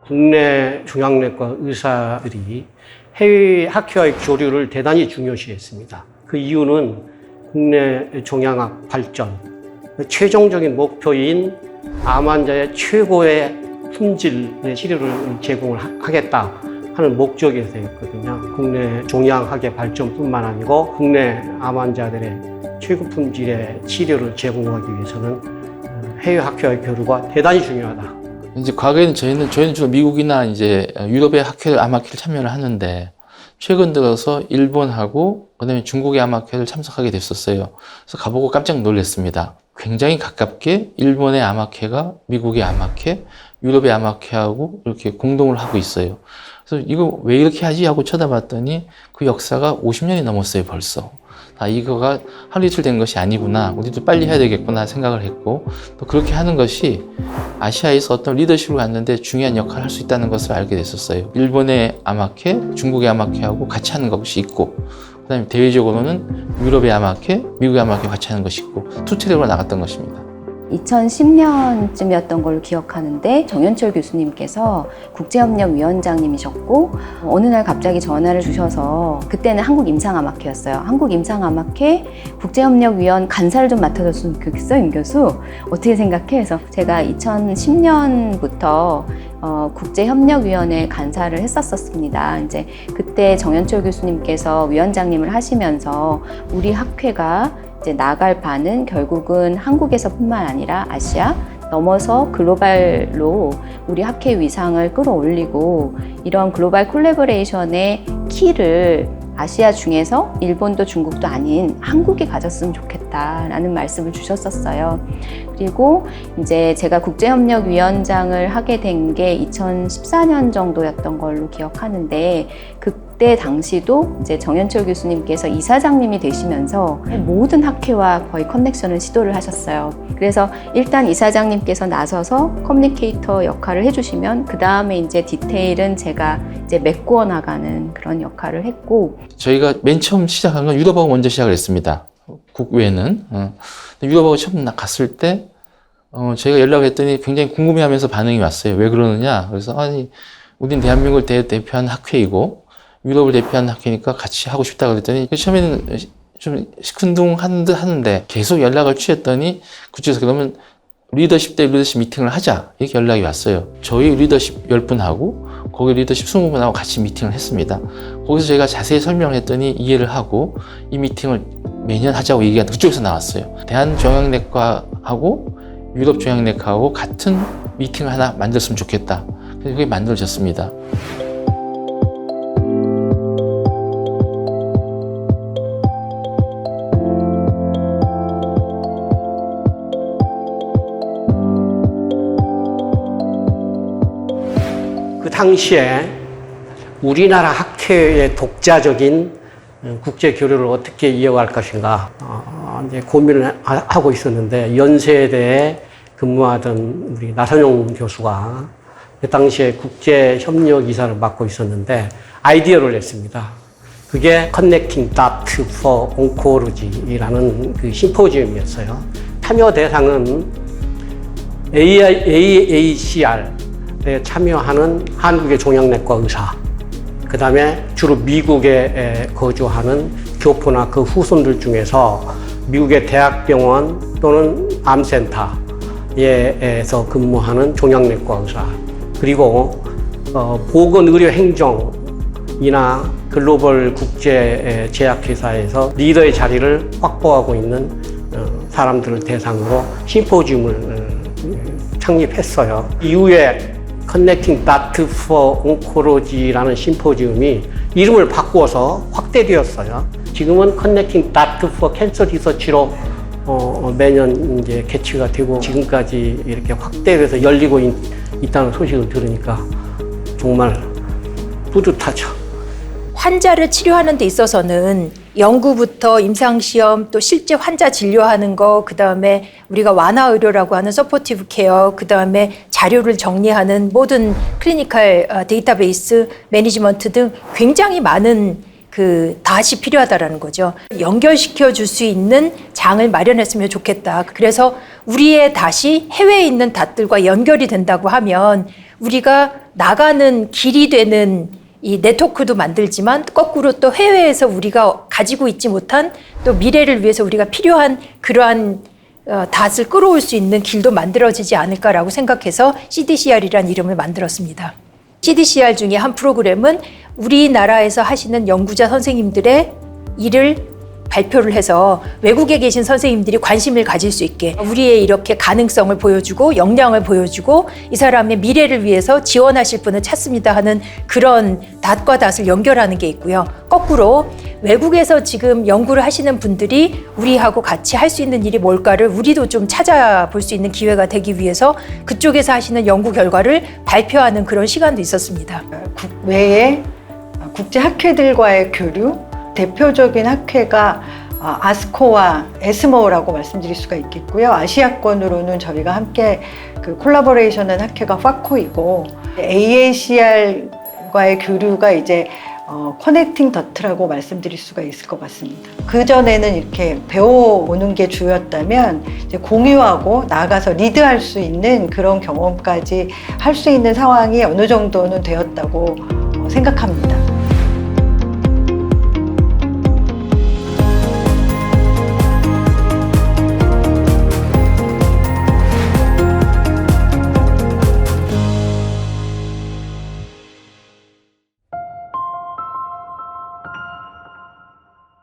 국내 종양내과 의사들이 해외 학회와의 교류를 대단히 중요시했습니다. 그 이유는 국내 종양학 발전, 최종적인 목표인 암 환자의 최고의 품질의 치료를 제공을 하겠다 하는 목적에서였거든요. 국내 종양학의 발전뿐만 아니고 국내 암 환자들의 최고 품질의 치료를 제공하기 위해서는 해외 학회와의 교류가 대단히 중요하다. 이제 과거에는 저희는 주로 미국이나 이제 유럽의 암학회를 참여를 하는데 최근 들어서 일본하고 그다음에 중국의 암학회를 참석하게 됐었어요. 그래서 가보고 깜짝 놀랐습니다. 굉장히 가깝게 일본의 암학회가 미국의 암학회, 유럽의 암학회하고 이렇게 공동을 하고 있어요. 그래서 이거 왜 이렇게 하지 하고 쳐다봤더니 그 역사가 50년이 넘었어요, 벌써. 아, 이거가 하루 이틀 된 것이 아니구나. 우리도 빨리 해야 되겠구나 생각을 했고, 또 그렇게 하는 것이 아시아에서 어떤 리더십을 갖는데 중요한 역할을 할 수 있다는 것을 알게 됐었어요. 일본의 암학회, 중국의 암학회하고 같이 하는 것이 있고, 그 다음에 대외적으로는 유럽의 암학회, 미국의 암학회 같이 하는 것이 있고, 투 트랙으로 나갔던 것입니다. 2010년쯤이었던 걸로 기억하는데 정연철 교수님께서 국제협력위원장님이셨고 어느 날 갑자기 전화를 주셔서 그때는 한국임상암학회였어요. 한국임상암학회 국제협력위원 간사를 좀 맡아줬으면 좋겠어, 임 교수. 어떻게 생각해? 그래서 제가 2010년부터 국제협력위원회 간사를 했었습니다. 이제 그때 정연철 교수님께서 위원장님을 하시면서 우리 학회가 이제 나갈 바는 결국은 한국에서뿐만 아니라 아시아 넘어서 글로벌로 우리 학회 위상을 끌어올리고 이런 글로벌 콜래보레이션의 키를 아시아 중에서 일본도 중국도 아닌 한국이 가졌으면 좋겠다라는 말씀을 주셨었어요. 그리고 이제 제가 국제협력위원장을 하게 된 게 2014년 정도였던 걸로 기억하는데 그때 당시도 이제 정연철 교수님께서 이사장님이 되시면서 모든 학회와 거의 커넥션을 시도를 하셨어요. 그래서 일단 이사장님께서 나서서 커뮤니케이터 역할을 해주시면 그 다음에 이제 디테일은 제가 이제 메꾸어 나가는 그런 역할을 했고 저희가 맨 처음 시작한 건 유럽하고 먼저 시작을 했습니다. 국외는. 유럽하고 처음 갔을 때 저희가 연락을 했더니 굉장히 궁금해하면서 반응이 왔어요. 왜 그러느냐? 그래서 아니 우린 대한민국을 대표하는 학회이고 유럽을 대표하는 학회니까 같이 하고 싶다 그랬더니 처음에는 좀 시큰둥하는데 계속 연락을 취했더니 그쪽에서 그러면 리더십 대 리더십 미팅을 하자 이렇게 연락이 왔어요. 저희 리더십 10분하고 거기 리더십 20분하고 같이 미팅을 했습니다. 거기서 저희가 자세히 설명을 했더니 이해를 하고 이 미팅을 매년 하자고 얘기가 그쪽에서 나왔어요. 대한종양내과하고 유럽종양내과하고 같은 미팅을 하나 만들었으면 좋겠다. 그래서 그게 만들어졌습니다. 그 당시에 우리나라 학회의 독자적인 국제 교류를 어떻게 이어갈 것인가 이제 고민을 하고 있었는데 연세대에 근무하던 우리 나선용 교수가 그 당시에 국제 협력 이사를 맡고 있었는데 아이디어를 냈습니다. 그게 Connecting Dot for Oncology라는 그 심포지움이었어요. 참여 대상은 AACR에 참여하는 한국의 종양내과 의사, 그 다음에 주로 미국에 거주하는 교포나 그 후손들 중에서 미국의 대학병원 또는 암센터에서 근무하는 종양내과 의사, 그리고 보건의료행정이나 글로벌 국제 제약회사에서 리더의 자리를 확보하고 있는 사람들을 대상으로 심포지움을 창립했어요. 이후에 Connecting Dot for Oncology라는 심포지움이 이름을 바꾸어서 확대되었어요. 지금은 Connecting Dot for Cancer Research로 매년 이제 개최가 되고 지금까지 이렇게 확대돼서 열리고 있다는 소식을 들으니까 정말 뿌듯하죠. 환자를 치료하는 데 있어서는 연구부터 임상시험 또 실제 환자 진료하는 거, 그 다음에 우리가 완화의료라고 하는 서포티브 케어, 그 다음에 자료를 정리하는 모든 클리니컬 데이터베이스 매니지먼트 등 굉장히 많은 다시 필요하다라는 거죠. 연결시켜 줄 수 있는 장을 마련했으면 좋겠다. 그래서 우리의 다시 해외에 있는 닷들과 연결이 된다고 하면 우리가 나가는 길이 되는 이 네트워크도 만들지만 거꾸로 또 해외에서 우리가 가지고 있지 못한 또 미래를 위해서 우리가 필요한 그러한 닷을 끌어올 수 있는 길도 만들어지지 않을까라고 생각해서 CDCR이라는 이름을 만들었습니다. CDCR 중에 한 프로그램은 우리나라에서 하시는 연구자 선생님들의 일을 발표를 해서 외국에 계신 선생님들이 관심을 가질 수 있게 우리의 이렇게 가능성을 보여주고 역량을 보여주고 이 사람의 미래를 위해서 지원하실 분을 찾습니다 하는 그런 닷과 닷을 연결하는 게 있고요. 거꾸로 외국에서 지금 연구를 하시는 분들이 우리하고 같이 할 수 있는 일이 뭘까를 우리도 좀 찾아볼 수 있는 기회가 되기 위해서 그쪽에서 하시는 연구 결과를 발표하는 그런 시간도 있었습니다. 국외의 국제 학회들과의 교류, 대표적인 학회가 아스코와 에스모라고 말씀드릴 수가 있겠고요. 아시아권으로는 저희가 함께 그 콜라보레이션한 학회가 파코이고 AACR과의 교류가 이제 커넥팅 더트라고 말씀드릴 수가 있을 것 같습니다. 그전에는 이렇게 배워오는 게 주였다면 이제 공유하고 나아가서 리드할 수 있는 그런 경험까지 할 수 있는 상황이 어느 정도는 되었다고 생각합니다.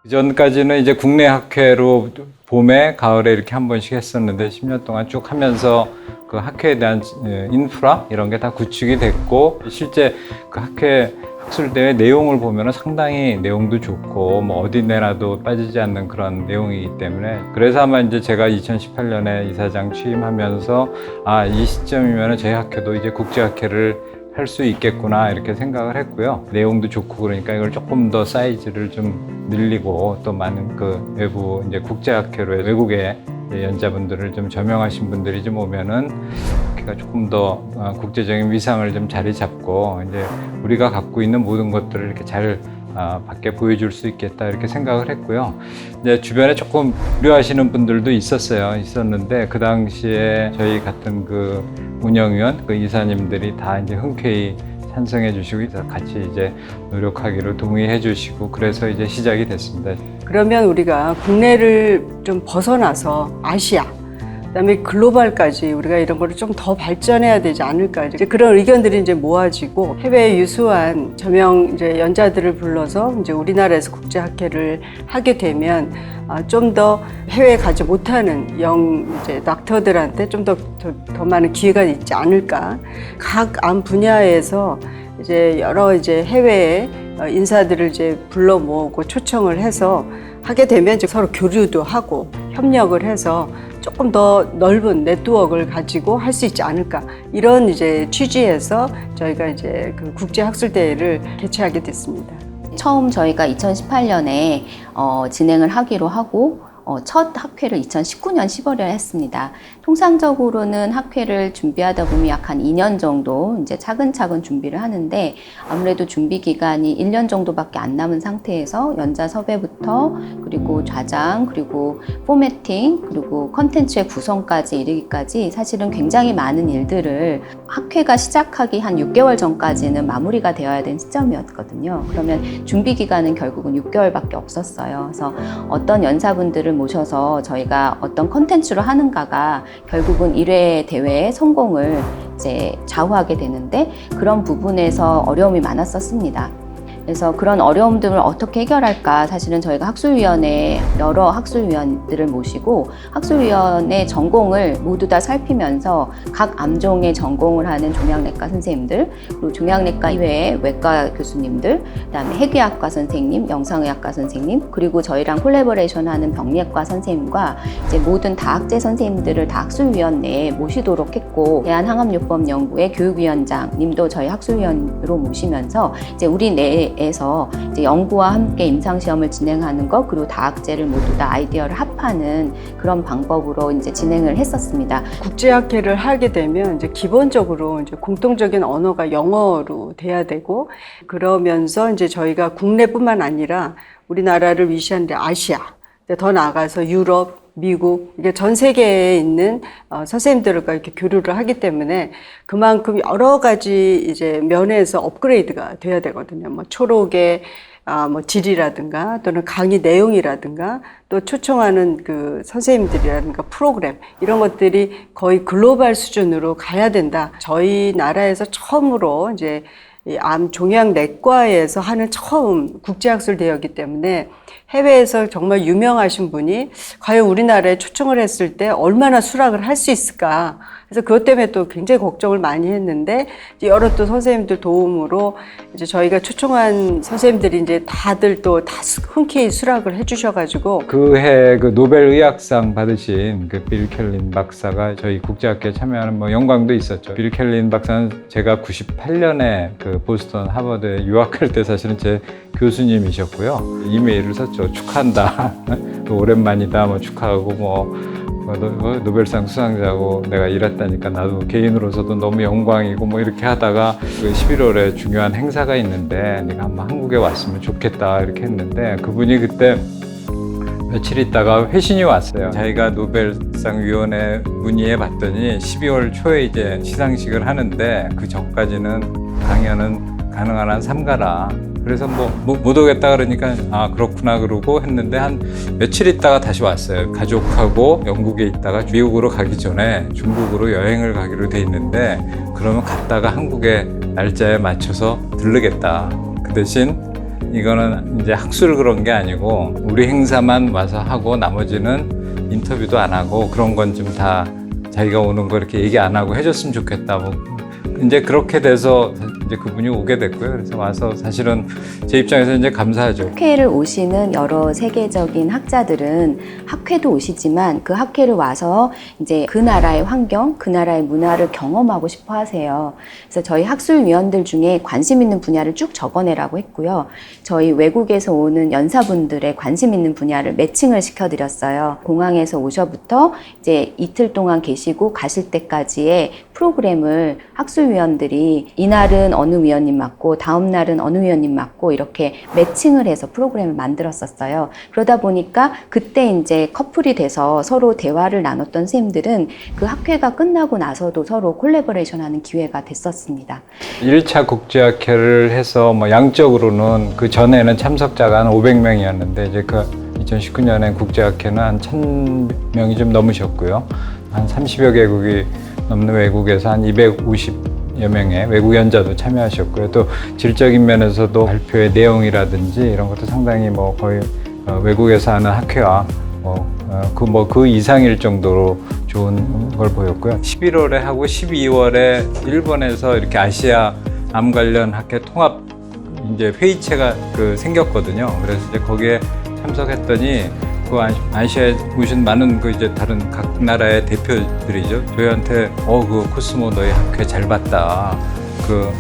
그전까지는 이제 국내 학회로 봄에, 가을에 이렇게 한 번씩 했었는데 10년 동안 쭉 하면서 그 학회에 대한 인프라 이런 게 다 구축이 됐고 실제 그 학회 학술대회 내용을 보면 상당히 내용도 좋고 뭐 어디 내놔도 빠지지 않는 그런 내용이기 때문에 그래서 아마 이제 제가 2018년에 이사장 취임하면서 이 시점이면 저희 학교도 이제 국제학회를 할 수 있겠구나 이렇게 생각을 했고요. 내용도 좋고 그러니까 이걸 조금 더 사이즈를 좀 늘리고 또 많은 그 외부 이제 국제학회로 외국의 연자분들을 좀 저명하신 분들이 좀 오면은 학회가 조금 더 국제적인 위상을 좀 자리 잡고 이제 우리가 갖고 있는 모든 것들을 이렇게 잘 밖에 보여줄 수 있겠다 이렇게 생각을 했고요. 이제 주변에 조금 우려하시는 분들도 있었는데 그 당시에 저희 같은 그 운영위원, 그 이사님들이 다 이제 흔쾌히 찬성해 주시고 같이 이제 노력하기로 동의해 주시고 그래서 이제 시작이 됐습니다. 그러면 우리가 국내를 좀 벗어나서 아시아, 그다음에 글로벌까지 우리가 이런 거를 좀 더 발전해야 되지 않을까 이제 그런 의견들이 이제 모아지고 해외에 유수한 저명 이제 연자들을 불러서 이제 우리나라에서 국제학회를 하게 되면 좀 더 해외에 가지 못하는 이제 닥터들한테 좀 더 많은 기회가 있지 않을까. 각 안 분야에서 이제 여러 이제 해외의 인사들을 이제 불러 모으고 초청을 해서 하게 되면 이제 서로 교류도 하고 협력을 해서 조금 더 넓은 네트워크를 가지고 할 수 있지 않을까 이런 이제 취지에서 저희가 이제 그 국제학술대회를 개최하게 됐습니다. 처음 저희가 2018년에 진행을 하기로 하고 첫 학회를 2019년 10월에 했습니다. 통상적으로는 학회를 준비하다 보면 약 한 2년 정도 이제 차근차근 준비를 하는데 아무래도 준비 기간이 1년 정도밖에 안 남은 상태에서 연자 섭외부터 그리고 좌장 그리고 포매팅 그리고 컨텐츠의 구성까지 이르기까지 사실은 굉장히 많은 일들을 학회가 시작하기 한 6개월 전까지는 마무리가 되어야 되는 시점이었거든요. 그러면 준비 기간은 결국은 6개월밖에 없었어요. 그래서 어떤 연사분들을 모셔서 저희가 어떤 컨텐츠로 하는가가 결국은 1회 대회의 성공을 이제 좌우하게 되는데 그런 부분에서 어려움이 많았었습니다. 그래서 그런 어려움들을 어떻게 해결할까 사실은 저희가 학술위원회 여러 학술위원들을 모시고 학술위원회 전공을 모두 다 살피면서 각 암종의 전공을 하는 종양내과 선생님들 그리고 종양내과 이외에 외과 교수님들 그다음에 해귀학과 선생님, 영상의학과 선생님 그리고 저희랑 콜라보레이션하는 병리학과 선생님과 이제 모든 다학제 선생님들을 다 학술위원회에 모시도록 했고 대한항암요법연구회 교육위원장님도 저희 학술위원으로 모시면서 이제 우리 내에서 이제 연구와 함께 임상시험을 진행하는 것 그리고 다학제를 모두 다 아이디어를 합하는 그런 방법으로 이제 진행을 했었습니다. 국제학회를 하게 되면 이제 기본적으로 이제 공통적인 언어가 영어로 돼야 되고 그러면서 이제 저희가 국내뿐만 아니라 우리나라를 위시한 아시아, 더 나아가서 유럽, 미국, 이게 전 세계에 있는 선생님들과 이렇게 교류를 하기 때문에 그만큼 여러 가지 이제 면에서 업그레이드가 돼야 되거든요. 뭐 초록의 뭐 질이라든가 또는 강의 내용이라든가 또 초청하는 그 선생님들이라든가 프로그램 이런 것들이 거의 글로벌 수준으로 가야 된다. 저희 나라에서 처음으로 이제 이 암 종양 내과에서 하는 처음 국제학술 대회이기 때문에 해외에서 정말 유명하신 분이 과연 우리나라에 초청을 했을 때 얼마나 수락을 할 수 있을까. 그래서 그것 때문에 또 굉장히 걱정을 많이 했는데 이제 여러 또 선생님들 도움으로 이제 저희가 초청한 선생님들이 이제 다들 또 다 흔쾌히 수락을 해주셔가지고 그 해 그 노벨 의학상 받으신 그 빌 켈린 박사가 저희 국제학회에 참여하는 뭐 영광도 있었죠. 빌 켈린 박사는 제가 98년에 그 보스턴 하버드에 유학할 때 사실은 제 교수님이셨고요. 이메일을 썼죠. 축하한다. 오랜만이다. 뭐 축하하고 뭐 노벨상 수상자고 내가 일했다니까 나도 개인으로서도 너무 영광이고 뭐 이렇게 하다가 그 11월에 중요한 행사가 있는데 네가 한번 한국에 왔으면 좋겠다 이렇게 했는데 그분이 그때 며칠 있다가 회신이 왔어요. 자기가 노벨상 위원회 문의해 봤더니 12월 초에 이제 시상식을 하는데 그 전까지는 강연은 가능한 한 삼가라. 그래서 못 오겠다 그러니까 아 그렇구나 그러고 했는데 한 며칠 있다가 다시 왔어요. 가족하고 영국에 있다가 미국으로 가기 전에 중국으로 여행을 가기로 돼 있는데 그러면 갔다가 한국에 날짜에 맞춰서 들르겠다. 그 대신 이거는 이제 학술 그런 게 아니고 우리 행사만 와서 하고 나머지는 인터뷰도 안 하고 그런 건 좀 다 자기가 오는 거 이렇게 얘기 안 하고 해줬으면 좋겠다. 뭐 이제 그렇게 돼서 이제 그분이 오게 됐고요. 그래서 와서 사실은 제 입장에서 이제 감사하죠. 학회를 오시는 여러 세계적인 학자들은 학회도 오시지만 그 학회를 와서 이제 그 나라의 환경, 그 나라의 문화를 경험하고 싶어 하세요. 그래서 저희 학술위원들 중에 관심 있는 분야를 쭉 적어내라고 했고요. 저희 외국에서 오는 연사분들의 관심 있는 분야를 매칭을 시켜드렸어요. 공항에서 오셔부터 이제 이틀 동안 계시고 가실 때까지의 프로그램을 학술위원들이 이날은 어느 위원님 맡고 다음 날은 어느 위원님 맡고 이렇게 매칭을 해서 프로그램을 만들었었어요. 그러다 보니까 그때 이제 커플이 돼서 서로 대화를 나눴던 선생님들은 그 학회가 끝나고 나서도 서로 콜래버레이션 하는 기회가 됐었습니다. 1차 국제학회를 해서 뭐 양적으로는 그 전에는 참석자가 한 500명이었는데 이제 그 2019년에 국제학회는 한 1000명이 좀 넘으셨고요. 한 30여 개국이 넘는 외국에서 한 250여 명의 외국 연자도 참여하셨고요. 또 질적인 면에서도 발표의 내용이라든지 이런 것도 상당히 뭐 거의 외국에서 하는 학회와 그 이상일 정도로 좋은 걸 보였고요. 11월에 하고 12월에 일본에서 이렇게 아시아 암 관련 학회 통합 이제 회의체가 생겼거든요. 그래서 이제 거기에 참석했더니 그 아시아에 오신 많은 그 이제 다른 각 나라의 대표들이죠. 저희한테 그 코스모 너희 학회 잘 봤다. 그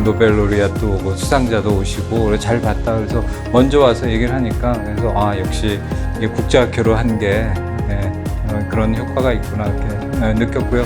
노벨 로리아도 오고 수상자도 오시고 그래 잘 봤다. 그래서 먼저 와서 얘기를 하니까 그래서 역시 이게 국제학회로 한 게 그런 효과가 있구나 이렇게 느꼈고요.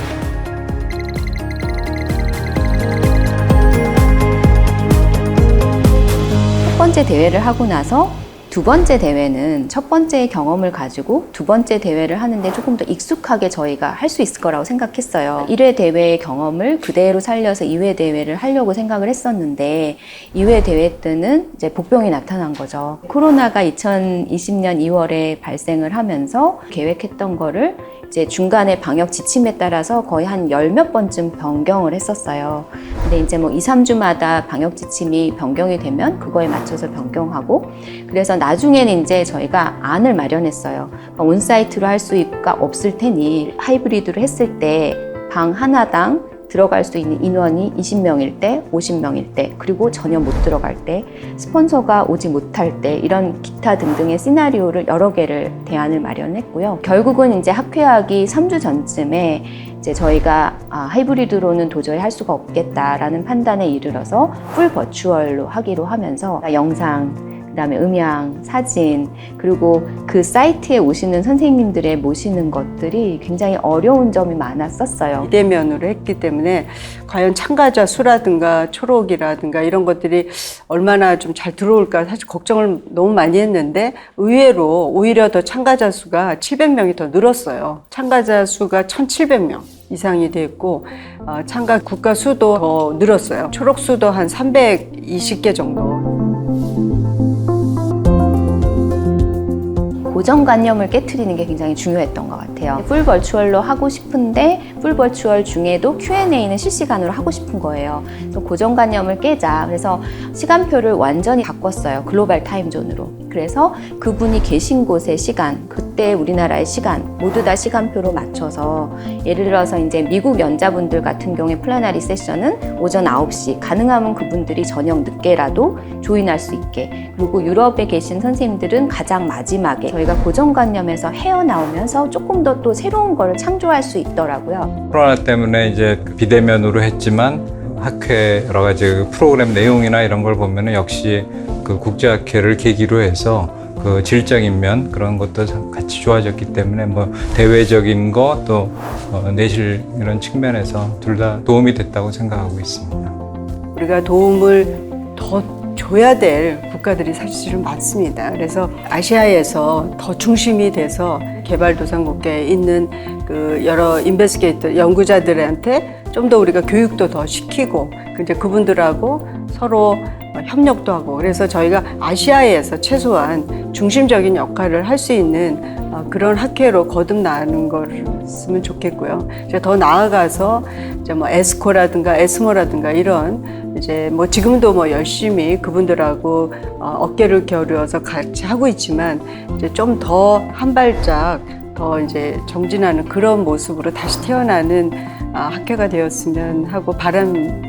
첫 번째 대회를 하고 나서 두 번째 대회는 첫 번째 경험을 가지고 두 번째 대회를 하는데 조금 더 익숙하게 저희가 할 수 있을 거라고 생각했어요. 1회 대회의 경험을 그대로 살려서 2회 대회를 하려고 생각을 했었는데 2회 대회 때는 이제 복병이 나타난 거죠. 코로나가 2020년 2월에 발생을 하면서 계획했던 거를 이제 중간에 방역 지침에 따라서 거의 한 10몇 번쯤 변경을 했었어요. 근데 이제 뭐 2, 3주마다 방역 지침이 변경이 되면 그거에 맞춰서 변경하고 그래서 나중에는 이제 저희가 안을 마련했어요. 온사이트로 할 수가 없을 테니 하이브리드로 했을 때 방 하나당 들어갈 수 있는 인원이 20명일 때, 50명일 때, 그리고 전혀 못 들어갈 때, 스폰서가 오지 못할 때 이런 기타 등등의 시나리오를 여러 개를 대안을 마련했고요. 결국은 이제 학회하기 3주 전쯤에 이제 저희가 하이브리드로는 도저히 할 수가 없겠다라는 판단에 이르러서 풀 버추얼로 하기로 하면서 영상, 그다음에 음향, 사진, 그리고 그 사이트에 오시는 선생님들의 모시는 것들이 굉장히 어려운 점이 많았었어요. 비대면으로 했기 때문에 과연 참가자 수라든가 초록이라든가 이런 것들이 얼마나 좀 잘 들어올까 사실 걱정을 너무 많이 했는데 의외로 오히려 더 참가자 수가 700명이 더 늘었어요. 참가자 수가 1,700명 이상이 됐고 참가 국가 수도 더 늘었어요. 초록 수도 한 320개 정도. 고정관념을 깨트리는 게 굉장히 중요했던 것 같아요. 풀 버추얼로 하고 싶은데 풀 버추얼 중에도 Q&A는 실시간으로 하고 싶은 거예요. 그래서 고정관념을 깨자. 그래서 시간표를 완전히 바꿨어요. 글로벌 타임존으로. 그래서 그분이 계신 곳의 시간, 그때 우리나라의 시간 모두 다 시간표로 맞춰서 예를 들어서 이제 미국 연자분들 같은 경우에 플래너리 세션은 오전 9시, 가능하면 그분들이 저녁 늦게라도 조인할 수 있게, 그리고 유럽에 계신 선생님들은 가장 마지막에 저희가 고정관념에서 헤어나오면서 조금 더 또 새로운 걸 창조할 수 있더라고요. 코로나 때문에 이제 비대면으로 했지만 학회 여러 가지 프로그램 내용이나 이런 걸 보면은 역시 그 국제학회를 계기로 해서 그 질적인 면 그런 것도 같이 좋아졌기 때문에 뭐 대외적인 거 또 내실 이런 측면에서 둘 다 도움이 됐다고 생각하고 있습니다. 우리가 도움을 더 줘야 될 국가들이 사실은 많습니다. 그래서 아시아에서 더 중심이 돼서 개발도상국계에 있는 그 여러 인베스게이터 연구자들한테 좀 더 우리가 교육도 더 시키고 이제 그분들하고 서로 협력도 하고, 그래서 저희가 아시아에서 최소한 중심적인 역할을 할 수 있는 그런 학회로 거듭나는 거였으면 좋겠고요. 이제 더 나아가서 이제 뭐 에스코라든가 에스모라든가 이런 이제 뭐 지금도 뭐 열심히 그분들하고 어깨를 겨루어서 같이 하고 있지만 이제 좀 더 한 발짝 더 이제 정진하는 그런 모습으로 다시 태어나는 학회가 되었으면 하고 바람